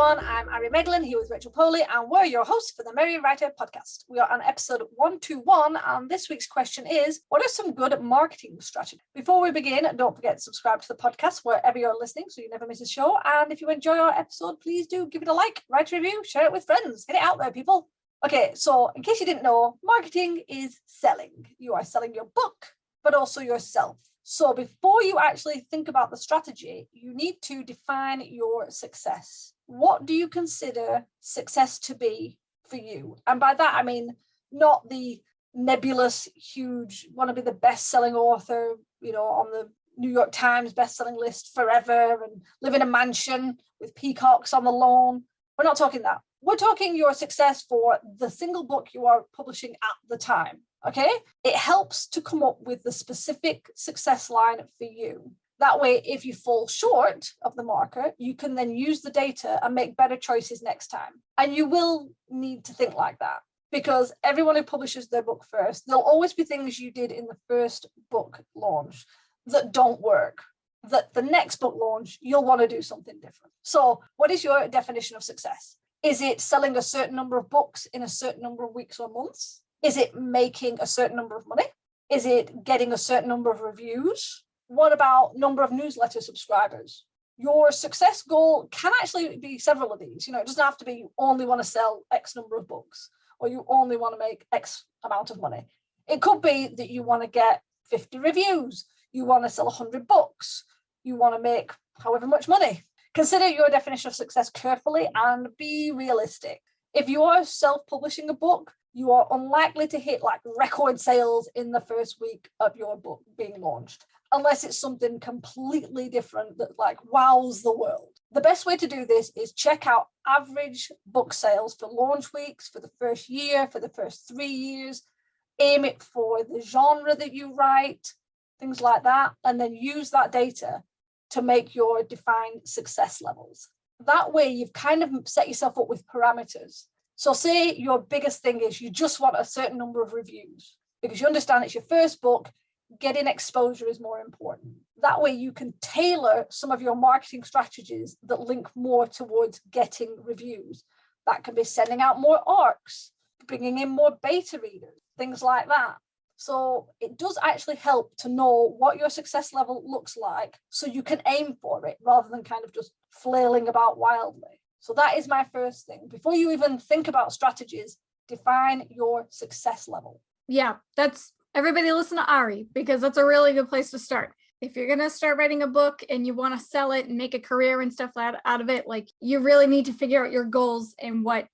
everyone, I'm Ari Meghlen here with Rachel Poli, and we're your hosts for the Merry Writer podcast. We are on episode 121, and this week's question is, what are some good marketing strategies? Before we begin, don't forget to subscribe to the podcast wherever you're listening so you never miss a show. And if you enjoy our episode, please do give it a like, write a review, share it with friends. Get it out there, people. Okay, so in case you didn't know, marketing is selling. You are selling your book, but also yourself. So before you actually think about the strategy, you need to define your success. What do you consider success to be for you? And by that, I mean, not the nebulous, huge, want to be the best-selling author, on the New York Times best-selling list forever and live in a mansion with peacocks on the lawn. We're not talking that. We're talking your success for the single book you are publishing at the time. Okay, it helps to come up with the specific success line for you. That way, if you fall short of the marker, you can then use the data and make better choices next time. And you will need to think like that because everyone who publishes their book first, there'll always be things you did in the first book launch that don't work. That the next book launch, you'll want to do something different. So what is your definition of success? Is it selling a certain number of books in a certain number of weeks or months? Is it making a certain number of money? Is it getting a certain number of reviews? What about number of newsletter subscribers? Your success goal can actually be several of these. It doesn't have to be you only want to sell X number of books or you only want to make X amount of money. It could be that you want to get 50 reviews. You want to sell 100 books. You want to make however much money. Consider your definition of success carefully and be realistic. If you are self-publishing a book, you are unlikely to hit record sales in the first week of your book being launched, unless it's something completely different that wows the world. The best way to do this is check out average book sales for launch weeks, for the first year, for the first 3 years, aim it for the genre that you write, things like that, and then use that data to make your defined success levels. That way you've kind of set yourself up with parameters. So say your biggest thing is you just want a certain number of reviews because you understand it's your first book, getting exposure is more important. That way you can tailor some of your marketing strategies that link more towards getting reviews. That can be sending out more ARCs, bringing in more beta readers, things like that. So it does actually help to know what your success level looks like so you can aim for it rather than kind of just flailing about wildly. So that is my first thing. Before you even think about strategies, define your success level. Yeah, that's everybody listen to Ari because that's a really good place to start. If you're going to start writing a book and you want to sell it and make a career and stuff out of it, you really need to figure out your goals and what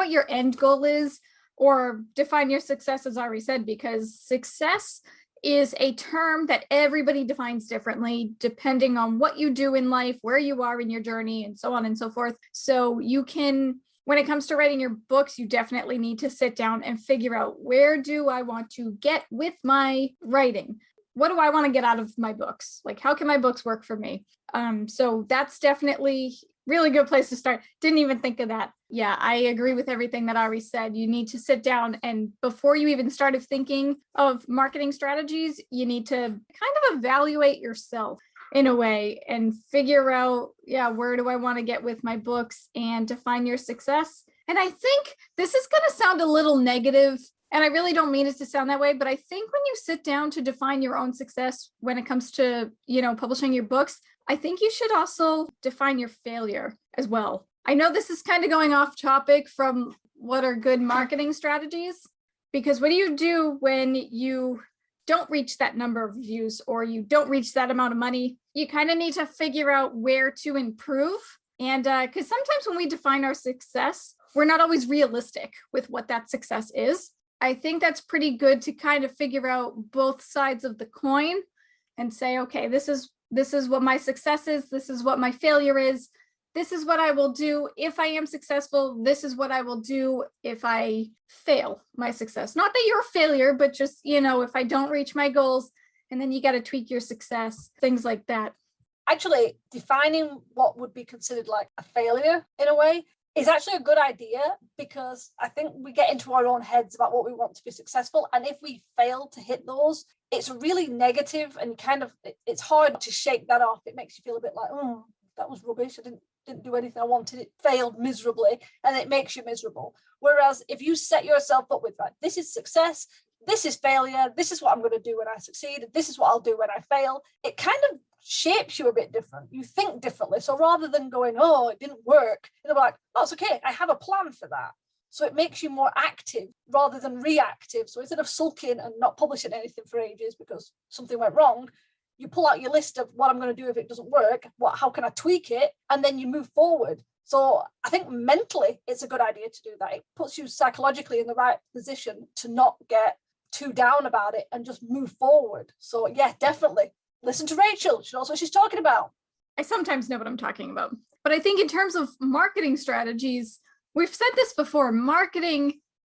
your end goal is, or define your success, as Ari said, because success is a term that everybody defines differently depending on what you do in life, where you are in your journey, and so on and so forth. So you can, when it comes to writing your books, you definitely need to sit down and figure out, where do I want to get with my writing? What do I want to get out of my books? How can my books work for me? So that's definitely really good place to start. Didn't even think of that. Yeah, I agree with everything that Ari said. You need to sit down and before you even started thinking of marketing strategies, you need to kind of evaluate yourself in a way and figure out, where do I want to get with my books and define your success. And I think this is going to sound a little negative, and I really don't mean it to sound that way, but I think when you sit down to define your own success when it comes to, publishing your books, I think you should also define your failure as well. I know this is kind of going off topic from what are good marketing strategies, because what do you do when you don't reach that number of views or you don't reach that amount of money? You kind of need to figure out where to improve. And because sometimes when we define our success, we're not always realistic with what that success is. I think that's pretty good to kind of figure out both sides of the coin and say, okay, this is what my success is. This is what my failure is. This is what I will do if I am successful. This is what I will do if I fail my success. Not that you're a failure, but just, if I don't reach my goals, and then you got to tweak your success, things like that. Actually, defining what would be considered a failure in a way is actually a good idea, because I think we get into our own heads about what we want to be successful. And if we fail to hit those, it's really negative and it's hard to shake that off. It makes you feel a bit like, oh, that was rubbish. I didn't didn't do anything I wanted, it failed miserably, and it makes you miserable. Whereas if you set yourself up with that, this is success, this is failure, this is what I'm going to do when I succeed, this is what I'll do when I fail, it kind of shapes you a bit different. You think differently. So rather than going, oh, it didn't work, you'll be like, oh, it's okay, I have a plan for that. So it makes you more active rather than reactive. So instead of sulking and not publishing anything for ages because something went wrong, you pull out your list of what I'm going to do if it doesn't work, how can I tweak it? And then you move forward. So I think mentally it's a good idea to do that. It puts you psychologically in the right position to not get too down about it and just move forward. So yeah, definitely listen to Rachel. She knows what she's talking about. I sometimes know what I'm talking about. But I think in terms of marketing strategies, we've said this before,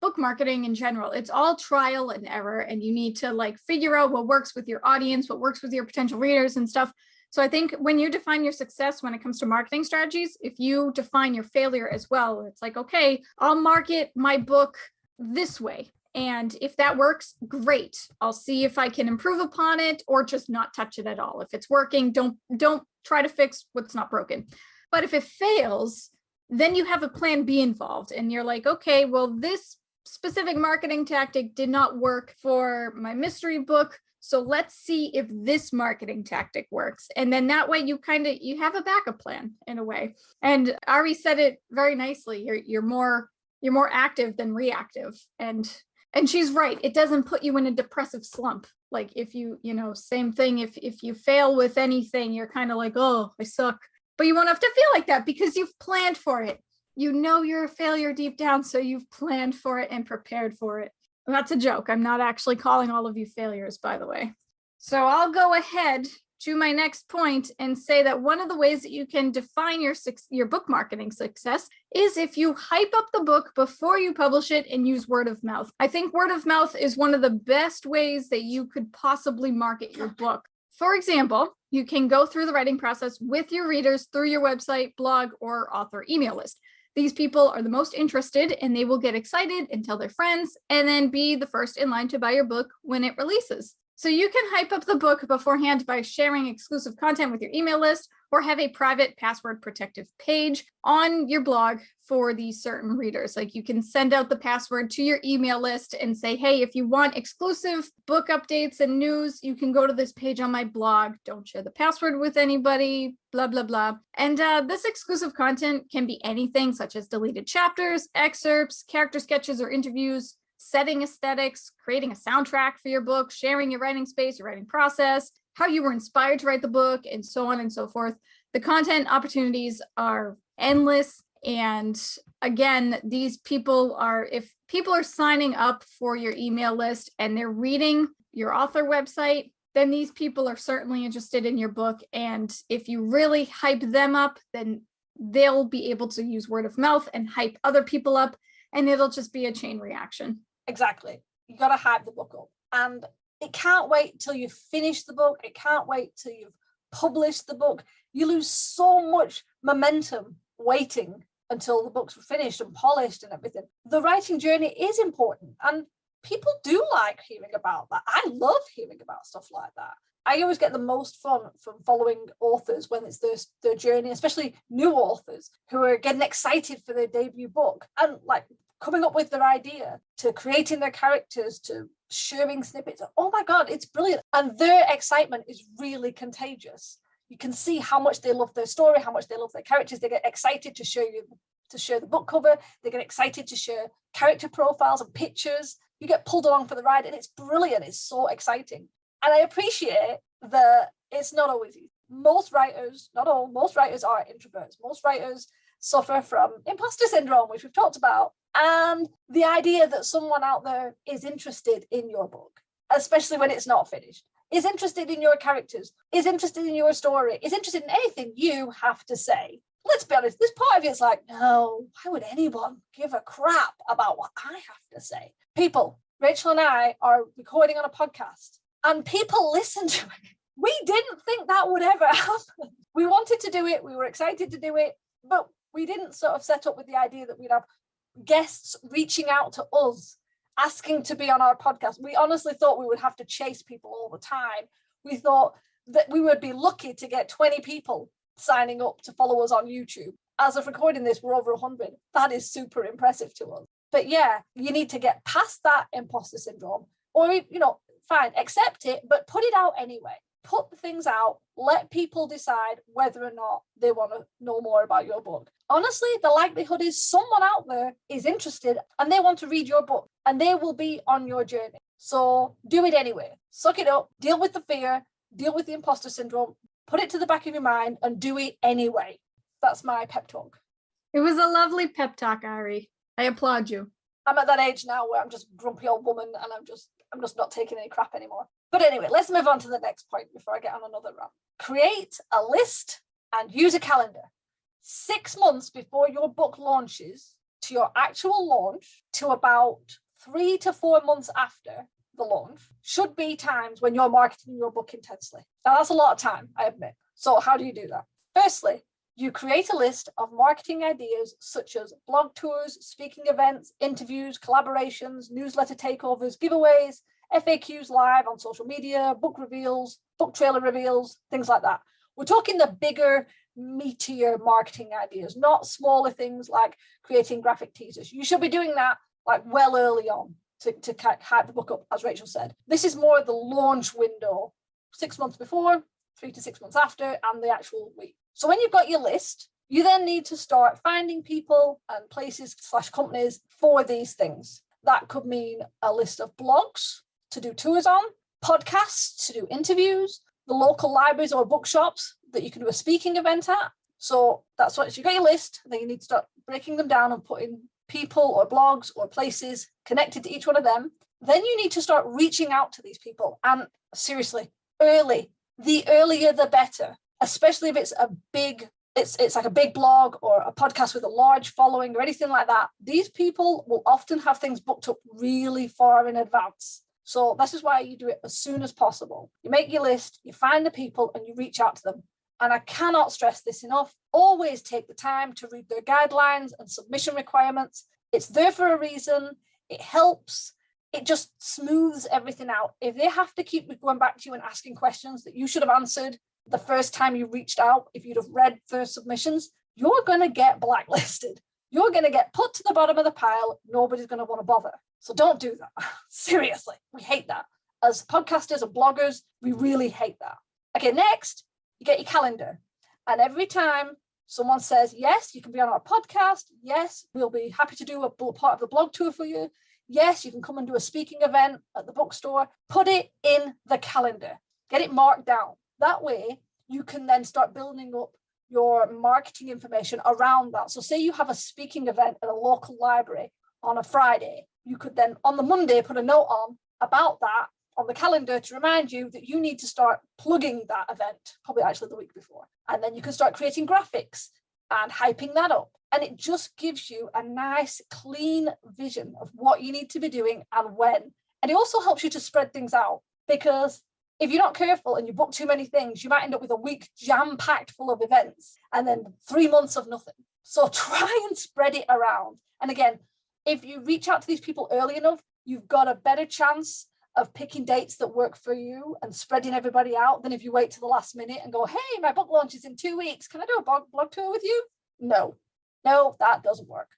book marketing in general, it's all trial and error, and you need to like figure out what works with your audience, what works with your potential readers and stuff. So I think when you define your success when it comes to marketing strategies, if you define your failure as well, it's like, okay, I'll market my book this way. And if that works, great. I'll see if I can improve upon it or just not touch it at all. If it's working, don't try to fix what's not broken. But if it fails, then you have a plan B involved. And you're like, okay, well, this specific marketing tactic did not work for my mystery book. So let's see if this marketing tactic works. And then that way you have a backup plan in a way. And Ari said it very nicely. You're more active than reactive. And she's right. It doesn't put you in a depressive slump. Like if same thing, if you fail with anything, you're kind of like, oh, I suck. But you won't have to feel like that because you've planned for it. You know you're a failure deep down, so you've planned for it and prepared for it. And that's a joke. I'm not actually calling all of you failures, by the way. So I'll go ahead to my next point and say that one of the ways that you can define your book marketing success is if you hype up the book before you publish it and use word of mouth. I think word of mouth is one of the best ways that you could possibly market your book. For example, you can go through the writing process with your readers through your website, blog, or author email list. These people are the most interested and they will get excited and tell their friends and then be the first in line to buy your book when it releases. So you can hype up the book beforehand by sharing exclusive content with your email list or have a private password protective page on your blog for these certain readers. Like you can send out the password to your email list and say, hey, if you want exclusive book updates and news, you can go to this page on my blog. Don't share the password with anybody, blah, blah, blah. And this exclusive content can be anything such as deleted chapters, excerpts, character sketches, or interviews, setting aesthetics, creating a soundtrack for your book, sharing your writing space, your writing process, how you were inspired to write the book, and so on and so forth. The content opportunities are endless. And again, if people are signing up for your email list and they're reading your author website, then these people are certainly interested in your book. And if you really hype them up, then they'll be able to use word of mouth and hype other people up, and it'll just be a chain reaction. Exactly. You got to hype the book up. And it can't wait till you've finished the book. It can't wait till you've published the book. You lose so much momentum waiting until the book's finished and polished and everything. The writing journey is important. And people do like hearing about that. I love hearing about stuff like that. I always get the most fun from following authors when it's their journey, especially new authors who are getting excited for their debut book and like coming up with their idea to creating their characters to sharing snippets. Oh my God, it's brilliant. And their excitement is really contagious. You can see how much they love their story, how much they love their characters. They get excited to share the book cover. They get excited to share character profiles and pictures. You get pulled along for the ride and it's brilliant. It's so exciting. And I appreciate that it's not always easy. Most writers, not all, most writers are introverts. Most writers suffer from imposter syndrome, which we've talked about. And the idea that someone out there is interested in your book, especially when it's not finished, is interested in your characters, is interested in your story, is interested in anything you have to say. Let's be honest, this part of you is like, no, why would anyone give a crap about what I have to say? People, Rachel and I are recording on a podcast and people listen to it. We didn't think that would ever happen. We wanted to do it. We were excited to do it, but we didn't sort of set up with the idea that we'd have guests reaching out to us, asking to be on our podcast. We honestly thought we would have to chase people all the time. We thought that we would be lucky to get 20 people signing up to follow us on YouTube. as of recording this, we're over 100. That is super impressive to us. But yeah, you need to get past that imposter syndrome, or, fine, accept it, but put it out anyway. Put the things out, let people decide whether or not they want to know more about your book. Honestly, the likelihood is someone out there is interested and they want to read your book and they will be on your journey. So do it anyway. Suck it up, deal with the fear, deal with the imposter syndrome, put it to the back of your mind and do it anyway. That's my pep talk. It was a lovely pep talk, Ari. I applaud you. I'm at that age now where I'm just a grumpy old woman and I'm just not taking any crap anymore. But anyway, let's move on to the next point before I get on another rant. Create a list and use a calendar. 6 months before your book launches to your actual launch to about 3 to 4 months after the launch should be times when you're marketing your book intensely. Now, that's a lot of time, I admit. So how do you do that? Firstly, you create a list of marketing ideas such as blog tours, speaking events, interviews, collaborations, newsletter takeovers, giveaways, FAQs live on social media, book reveals, book trailer reveals, things like that. We're talking the bigger, meatier marketing ideas, not smaller things like creating graphic teasers. You should be doing that like well early on to hype the book up, as Rachel said. This is more the launch window, 6 months before, 3 to 6 months after, and the actual week. So when you've got your list, you then need to start finding people and places / companies for these things. That could mean a list of blogs to do tours on, podcasts to do interviews, the local libraries or bookshops that you can do a speaking event at. So that's what, so you got your list, then you need to start breaking them down and putting people or blogs or places connected to each one of them. Then you need to start reaching out to these people. And seriously, early. The earlier the better, especially if it's a big, it's like a big blog or a podcast with a large following or anything like that. These people will often have things booked up really far in advance. So this is why you do it as soon as possible. You make your list, you find the people and you reach out to them. And I cannot stress this enough. Always take the time to read their guidelines and submission requirements. It's there for a reason. It helps. It just smooths everything out. If they have to keep going back to you and asking questions that you should have answered the first time you reached out, if you'd have read their submissions, you're going to get blacklisted. You're going to get put to the bottom of the pile. Nobody's going to want to bother. So don't do that. Seriously, we hate that. As podcasters and bloggers, we really hate that. Okay, next, you get your calendar. And every time someone says, yes, you can be on our podcast. Yes, we'll be happy to do a part of the blog tour for you. Yes, you can come and do a speaking event at the bookstore. Put it in the calendar. Get it marked down. That way, you can then start building up your marketing information around that. So say you have a speaking event at a local library on a Friday. You could then on the Monday put a note on about that on the calendar to remind you that you need to start plugging that event, probably actually the week before. And then you can start creating graphics and hyping that up. And it just gives you a nice, clean vision of what you need to be doing and when. And it also helps you to spread things out, because if you're not careful and you book too many things, you might end up with a week jam-packed full of events and then 3 months of nothing. So try and spread it around. And again, if you reach out to these people early enough, you've got a better chance of picking dates that work for you and spreading everybody out than if you wait to the last minute and go, hey, my book launch is in 2 weeks. Can I do a blog tour with you? No, that doesn't work.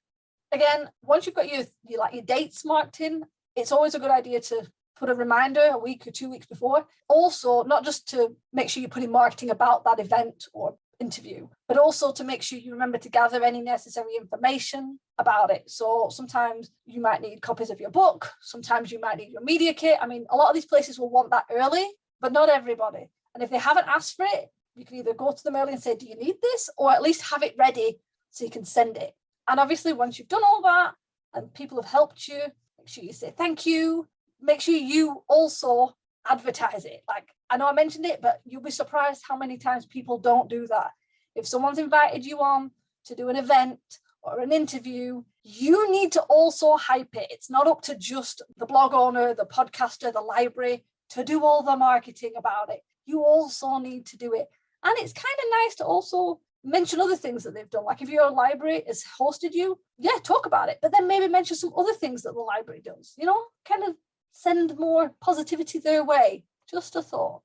Again, once you've got your dates marked in, it's always a good idea to put a reminder a week or 2 weeks before. Also, not just to make sure you're putting marketing about that event or interview, but also to make sure you remember to gather any necessary information about it. So sometimes you might need copies of your book. Sometimes you might need your media kit. I mean, a lot of these places will want that early, but not everybody. And if they haven't asked for it, you can either go to them early and say, do you need this? Or at least have it ready so you can send it. And obviously, once you've done all that and people have helped you, make sure you say thank you. Make sure you also advertise it. Like, I know I mentioned it, but you'll be surprised how many times people don't do that. If someone's invited you on to do an event or an interview, you need to also hype it. It's not up to just the blog owner, the podcaster, the library to do all the marketing about it. You also need to do it. And it's kind of nice to also mention other things that they've done. Like if your library has hosted you, yeah, talk about it, but then maybe mention some other things that the library does, kind of send more positivity their way. Just a thought.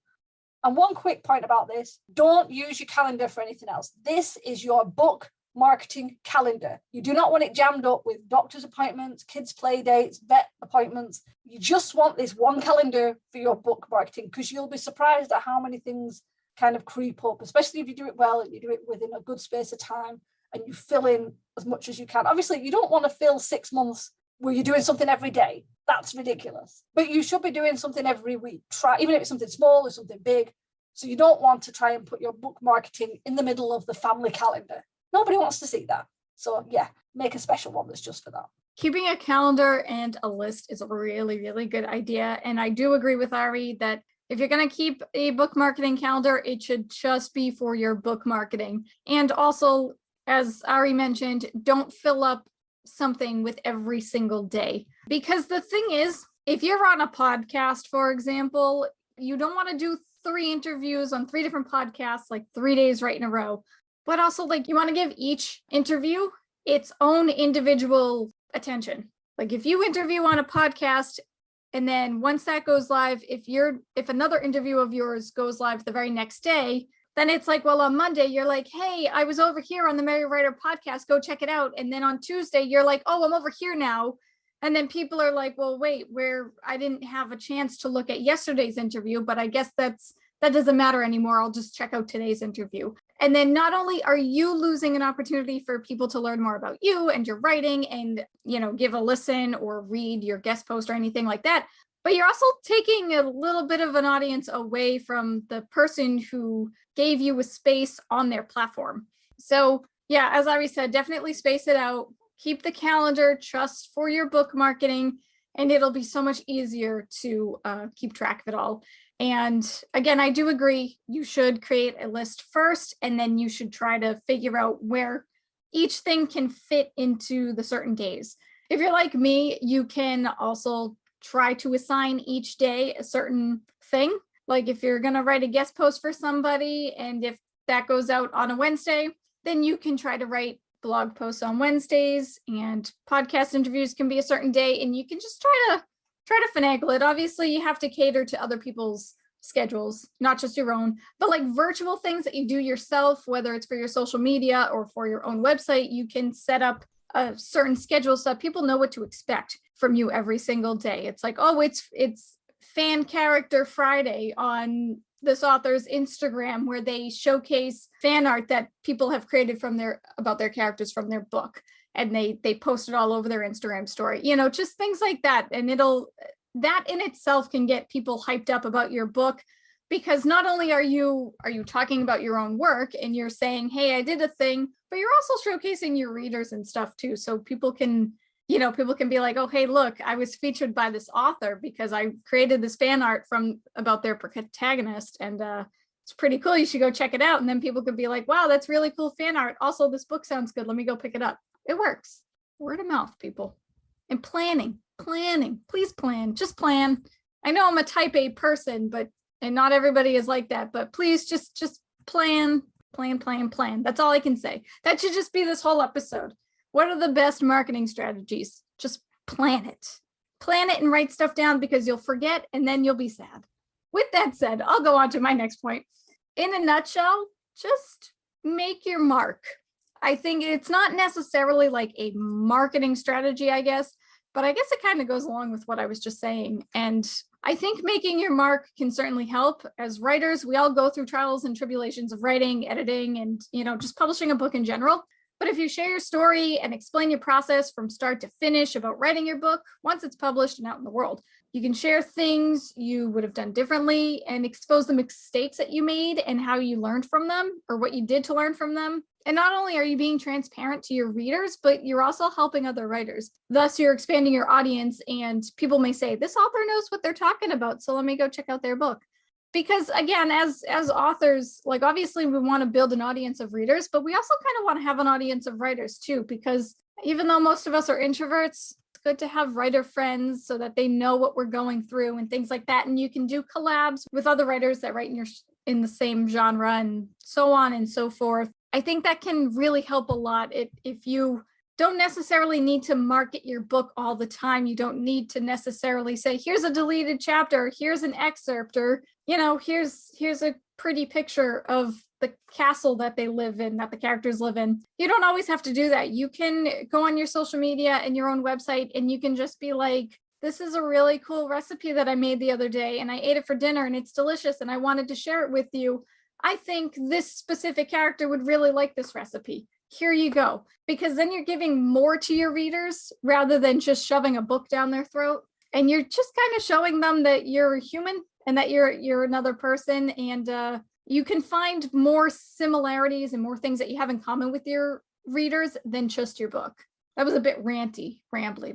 And one quick point about this, don't use your calendar for anything else. This is your book marketing calendar. You do not want it jammed up with doctor's appointments, kids' play dates, vet appointments. You just want this one calendar for your book marketing, because you'll be surprised at how many things kind of creep up, especially if you do it well and you do it within a good space of time and you fill in as much as you can. Obviously, you don't want to fill 6 months where you're doing something every day. That's ridiculous. But you should be doing something every week. Try, even if it's something small or something big. So you don't want to try and put your book marketing in the middle of the family calendar. Nobody wants to see that. So yeah, make a special one that's just for that. Keeping a calendar and a list is a really, really good idea. And I do agree with Ari that if you're going to keep a book marketing calendar, it should just be for your book marketing. And also, as Ari mentioned, don't fill up something with every single day. Because the thing is, if you're on a podcast, for example, you don't want to do 3 interviews on 3 different podcasts, like 3 days right in a row. But also, like, you want to give each interview its own individual attention. Like, if you interview on a podcast, and then once that goes live, if another interview of yours goes live the very next day, then it's like, well, on Monday, you're like, hey, I was over here on the Merry Writer podcast, go check it out. And then on Tuesday, you're like, oh, I'm over here now. And then people are like, well, wait, I didn't have a chance to look at yesterday's interview, but I guess that doesn't matter anymore. I'll just check out today's interview. And then not only are you losing an opportunity for people to learn more about you and your writing and, give a listen or read your guest post or anything like that, but you're also taking a little bit of an audience away from the person who gave you a space on their platform. So yeah, as Ari said, definitely space it out. Keep the calendar just for your book marketing, and it'll be so much easier to keep track of it all. And again, I do agree, you should create a list first, and then you should try to figure out where each thing can fit into the certain days. If you're like me, you can also try to assign each day a certain thing. Like if you're going to write a guest post for somebody, and if that goes out on a Wednesday, then you can try to write blog posts on Wednesdays, and podcast interviews can be a certain day, and you can just try to finagle it. Obviously, you have to cater to other people's schedules, not just your own, but like virtual things that you do yourself, whether it's for your social media or for your own website, you can set up a certain schedule so that people know what to expect from you every single day. It's like, oh, it's Fan Character Friday on this author's Instagram, where they showcase fan art that people have created about their characters from their book. And they post it all over their Instagram story, just things like that. And that in itself can get people hyped up about your book, because not only are you talking about your own work and you're saying, hey, I did a thing, but you're also showcasing your readers and stuff too. So people can be like, oh, hey, look, I was featured by this author because I created this fan art about their protagonist. And it's pretty cool. You should go check it out. And then people could be like, wow, that's really cool fan art. Also, this book sounds good. Let me go pick it up. It works. Word of mouth, people. And planning, please plan, just plan. I know I'm a type A person, and not everybody is like that, but please just plan. That's all I can say. That should just be this whole episode. What are the best marketing strategies? Just plan it and write stuff down, because you'll forget and then you'll be sad. With that said, I'll go on to my next point. In a nutshell, just make your mark. I think it's not necessarily like a marketing strategy, I guess, but I guess it kind of goes along with what I was just saying. And I think making your mark can certainly help. As writers, we all go through trials and tribulations of writing, editing, and, just publishing a book in general. But if you share your story and explain your process from start to finish about writing your book, once it's published and out in the world, you can share things you would have done differently and expose the mistakes that you made and how you learned from them, or what you did to learn from them. And not only are you being transparent to your readers, but you're also helping other writers. Thus, you're expanding your audience, and people may say, this author knows what they're talking about, so let me go check out their book. Because again, as authors, like obviously we want to build an audience of readers, but we also kind of want to have an audience of writers too, because even though most of us are introverts, it's good to have writer friends so that they know what we're going through and things like that. And you can do collabs with other writers that write in the same genre and so on and so forth. I think that can really help a lot. If you don't necessarily need to market your book all the time, you don't need to necessarily say, here's a deleted chapter, here's an excerpt, or, here's a pretty picture of the castle that they live in, that the characters live in. You don't always have to do that. You can go on your social media and your own website and you can just be like, this is a really cool recipe that I made the other day and I ate it for dinner and it's delicious and I wanted to share it with you. I think this specific character would really like this recipe. Here you go. Because then you're giving more to your readers rather than just shoving a book down their throat. And you're just kind of showing them that you're human and that you're another person, and you can find more similarities and more things that you have in common with your readers than just your book. That was a bit rambly,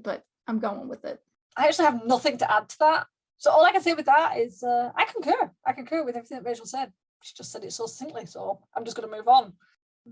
but I'm going with it. I actually have nothing to add to that. So all I can say with that is I concur. I concur with everything that Rachel said. She just said it so succinctly, so I'm just going to move on.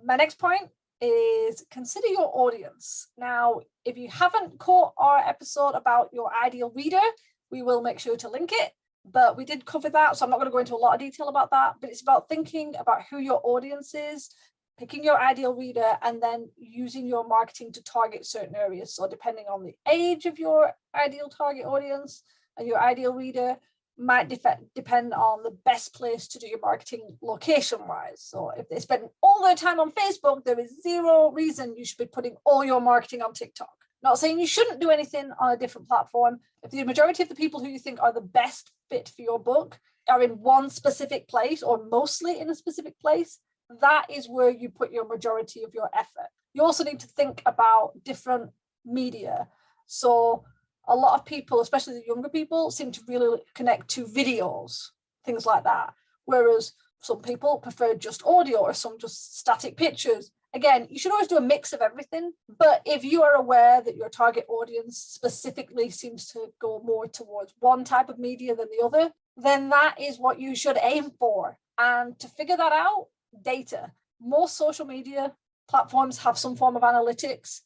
My next point is consider your audience. Now, if you haven't caught our episode about your ideal reader, we will make sure to link it. But we did cover that, so I'm not going to go into a lot of detail about that. But it's about thinking about who your audience is, picking your ideal reader, and then using your marketing to target certain areas. So depending on the age of your ideal target audience and your ideal reader might depend on the best place to do your marketing location-wise. So if they spend all their time on Facebook, there is zero reason you should be putting all your marketing on TikTok. Not saying you shouldn't do anything on a different platform. If the majority of the people who you think are the best fit for your book are in one specific place or mostly in a specific place, that is where you put your majority of your effort. You also need to think about different media. So a lot of people, especially the younger people, seem to really connect to videos, things like that. Whereas some people prefer just audio or some just static pictures. Again, you should always do a mix of everything. But if you are aware that your target audience specifically seems to go more towards one type of media than the other, then that is what you should aim for. And to figure that out, data. Most social media platforms have some form of analytics.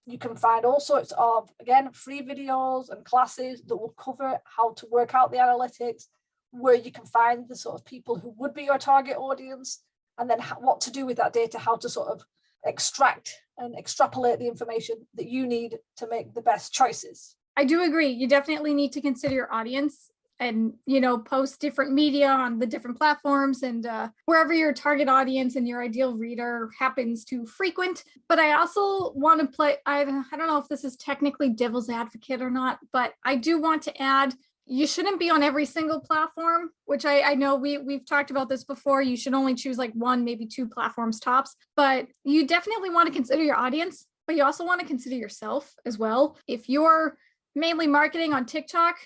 You can find all sorts of, again, free videos and classes that will cover how to work out the analytics, where you can find the sort of people who would be your target audience, and then what to do with that data, how to sort of extract and extrapolate the information that you need to make the best choices. I do agree. You definitely need to consider your audience and, post different media on the different platforms and wherever your target audience and your ideal reader happens to frequent. But I also want to play, I don't know if this is technically devil's advocate or not, but I do want to add, you shouldn't be on every single platform, which I know we've talked about this before. You should only choose like one, maybe two platforms tops, but you definitely want to consider your audience, but you also want to consider yourself as well. If you're mainly marketing on TikTok,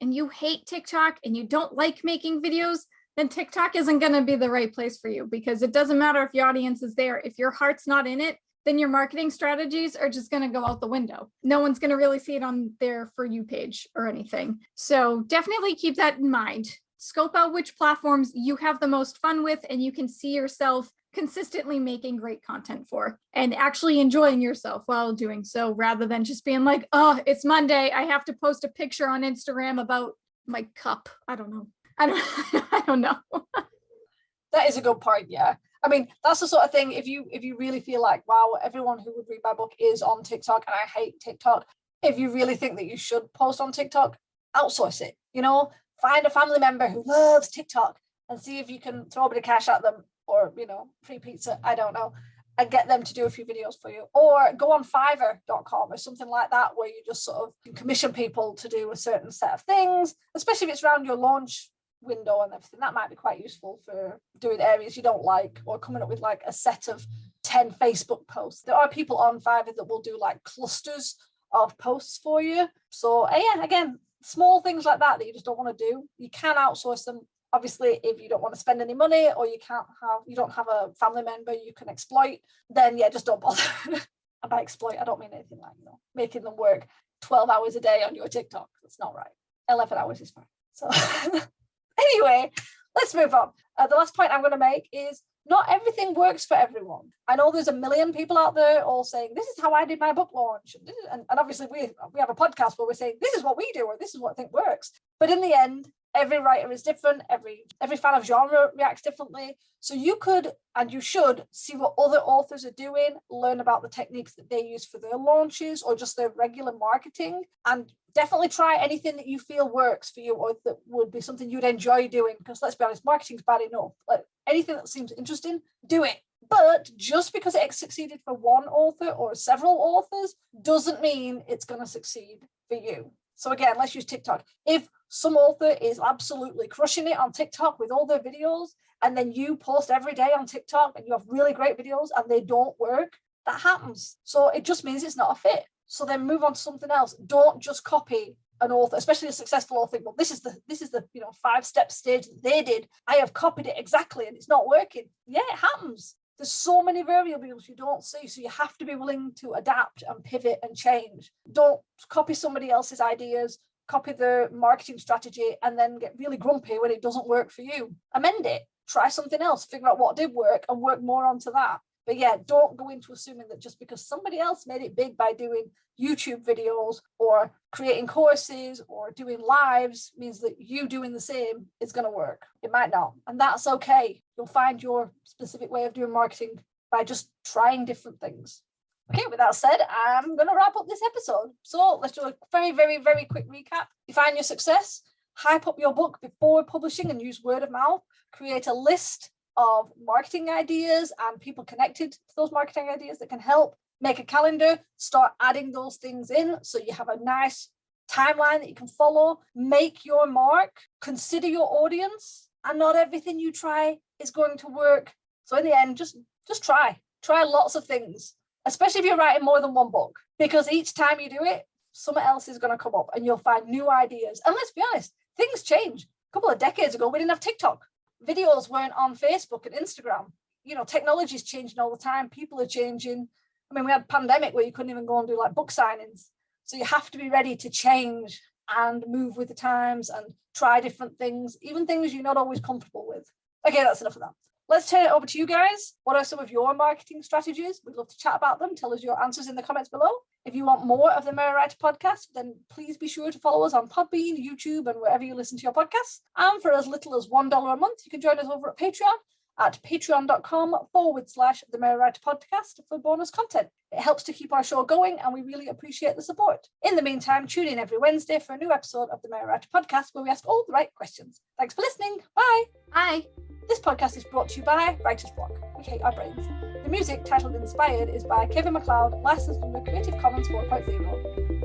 and you hate TikTok and you don't like making videos, then TikTok isn't going to be the right place for you, because it doesn't matter if your audience is there. If your heart's not in it, then your marketing strategies are just going to go out the window. No one's going to really see it on their For You page or anything. So definitely keep that in mind. Scope out which platforms you have the most fun with and you can see yourself consistently making great content for and actually enjoying yourself while doing so, rather than just being like, oh, it's Monday, I have to post a picture on Instagram about my cup. I don't know. I don't know. That is a good point. Yeah. I mean, that's the sort of thing, if you really feel like, wow, everyone who would read my book is on TikTok and I hate TikTok, if you really think that you should post on TikTok, outsource it. Find a family member who loves TikTok and see if you can throw a bit of cash at them, or, free pizza, I don't know, and get them to do a few videos for you. Or go on Fiverr.com or something like that, where you just sort of commission people to do a certain set of things, especially if it's around your launch window and everything. That might be quite useful for doing areas you don't like, or coming up with like a set of 10 Facebook posts. There are people on Fiverr that will do like clusters of posts for you. So yeah, again, small things like that you just don't want to do, you can outsource them. Obviously, if you don't want to spend any money, or you don't have a family member you can exploit, then yeah, just don't bother. And by exploit, I don't mean anything like, making them work 12 hours a day on your TikTok. That's not right. 11 hours is fine. So anyway, let's move on. The last point I'm going to make is not everything works for everyone. I know there's a million people out there all saying, this is how I did my book launch. And obviously we have a podcast where we're saying, this is what we do, or this is what I think works. But in the end, Every writer is different. Every fan of genre reacts differently. So you could and you should see what other authors are doing, learn about the techniques that they use for their launches or just their regular marketing, and definitely try anything that you feel works for you or that would be something you'd enjoy doing. Because let's be honest, marketing's bad enough. Like anything that seems interesting, do it. But just because it succeeded for one author or several authors doesn't mean it's going to succeed for you. So again, let's use TikTok. If some author is absolutely crushing it on TikTok with all their videos, and then you post every day on TikTok and you have really great videos and they don't work, that happens. So it just means it's not a fit. So then move on to something else. Don't just copy an author, especially a successful author. Well, this is the 5-step stage that they did. I have copied it exactly and it's not working. Yeah, it happens. There's so many variables you don't see. So you have to be willing to adapt and pivot and change. Don't copy somebody else's ideas, copy their marketing strategy, and then get really grumpy when it doesn't work for you. Amend it, try something else, figure out what did work and work more onto that. But yeah, don't go into assuming that just because somebody else made it big by doing YouTube videos or creating courses or doing lives means that you doing the same is going to work. It might not. And that's okay. You'll find your specific way of doing marketing by just trying different things. Okay, with that said, I'm going to wrap up this episode. So let's do a very, very, very quick recap. Define your success, hype up your book before publishing and use word of mouth, create a list of marketing ideas and people connected to those marketing ideas that can help, make a calendar, start adding those things in so you have a nice timeline that you can follow, make your mark, consider your audience, and not everything you try is going to work. So in the end, just try lots of things, especially if you're writing more than one book, because each time you do it, something else is going to come up and you'll find new ideas. And let's be honest, things change. A couple of decades ago, we didn't have TikTok. Videos weren't on Facebook and Instagram. Technology is changing all the time. People are changing. I mean, we had a pandemic where you couldn't even go and do like book signings. So you have to be ready to change and move with the times and try different things, even things you're not always comfortable with. Okay, that's enough of that. Let's turn it over to you guys. What are some of your marketing strategies? We'd love to chat about them. Tell us your answers in the comments below. If you want more of the Merry Writer podcast, then please be sure to follow us on Podbean, YouTube, and wherever you listen to your podcasts. And for as little as $1 a month, you can join us over at Patreon at patreon.com/the Merry Writer podcast for bonus content. It helps to keep our show going and we really appreciate the support. In the meantime, tune in every Wednesday for a new episode of the Merry Writer podcast where we ask all the right questions. Thanks for listening. Bye. Bye. This podcast is brought to you by Writer's Block. We hate our brains. The music, titled Inspired, is by Kevin MacLeod, licensed under Creative Commons 4.0.